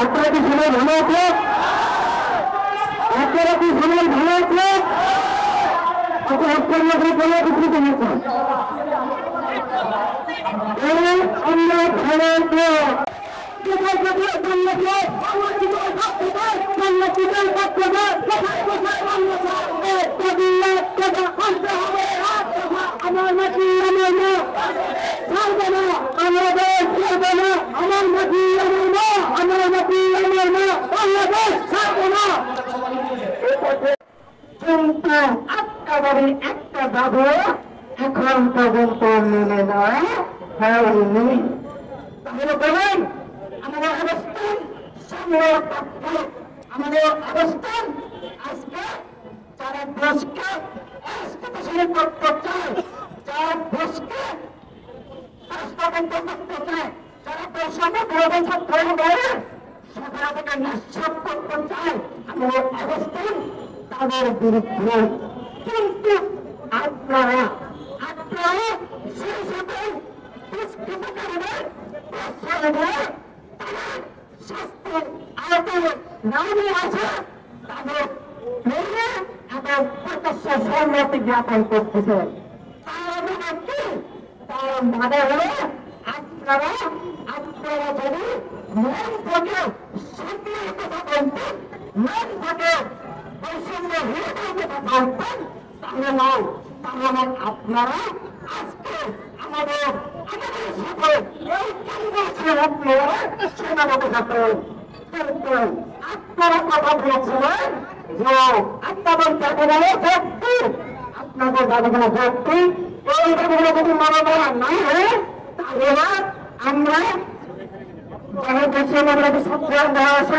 আপনারা কি শুনে ভালো আছে? আপনারা কি শুনে ভালো আছে? আচ্ছা আপনার মধ্যে কোনো কিছু কমেছেন আমরা ভালো আমার মাটি আমার মা ছাড়বে না, বাংলাদেশ ছাড়বে না, আমার মাটি আমার মা, আমার মাটি আমার মা, বাংলাদেশ ছাড়বে না। কিন্তু আপনাদের একটা দাবি এখন পর্যন্ত মেনে নেওয়া হয়নি। তাহলে বলেন আমাদের অবস্থান সামনে থাকবে, আমাদের অবস্থান আজকে যারা দেশকে স্থিতিশীল করতে চায়, যারা দেশকে রাষ্ট্রযন্ত্র করতে চায়, যারা বৈষম্য বিরোধী ছাত্র স্বাধীনতাকে নিশ্চিত করতে চায়, আমাদের অবস্থান তাদের বিরুদ্ধে। কিন্তু আপনারা সেই সাথে দুষ্কৃতকারীদের প্রশ্রয় দিয়ে তারা শাস্তির আওতায় নামে আছে তাদের ধরে এবং প্রকাশ্য সম্মতি জ্ঞাপন করতেছে। তার মানে হলো আপনারা যদি মন থেকে সত্যের কথা বলতেন, মন থেকে বৈষম্য বিরোধী কথা বলতেন, তাহলে আপনারা আজকে আমাদের সাথে এই কেন্দ্র আপনারা সীমাবদ্ধ থাকবেন। কিন্তু আপনারা কথা বলেছিলেন যে আপনাদের দাবিগুলো যুক্তি, আপনাদের দাবিগুলো যুক্তি, এই দাবিগুলো যদি মানা দেওয়া না হয় তাহলে আমরা ছাত্র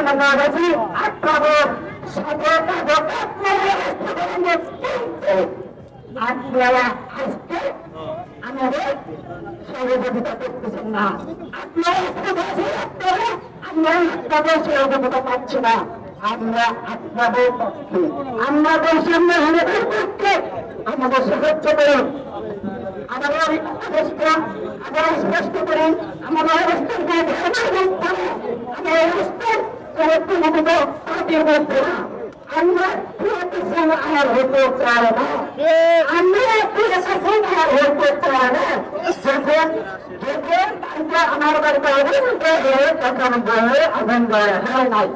দেওয়া গেছি আপনাদের সাথে আপনারা আজকে আমাদের সহযোগিতা করতেছেন না, আপনারা আমরা আপনাদের সহযোগিতা পাচ্ছি না। আমরা আপনাদের পক্ষে, আমাদের সামনে আমাদের পক্ষে আমাদের সাহায্য করুন, আমাদের অবস্থান আমাদের স্পষ্ট করুন, আমাদের অবস্থান আমাদের অবস্থান পার্টির মধ্যে না, আমরা হতে চাই না, আমরা হতে চাই না। যখন আমার বাড়িতে তখন বয়ে আগুন দেওয়া হয় নাই,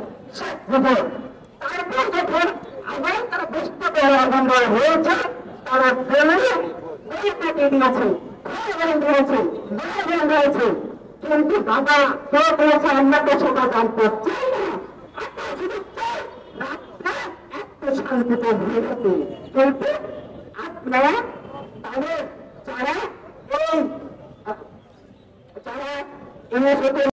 তারপর যখন আবার তারা বুঝতে পেরে আগুন দেওয়া হয়েছে, তারা ফেলে কাটিয়ে দিয়েছে, দিয়েছে। কিন্তু দাদা কেউ বলেছে আমরা তো সেটা জানতে চাই না, একটু শান্তিতে হয়েছে। কিন্তু আপনারা তাদের যারা এই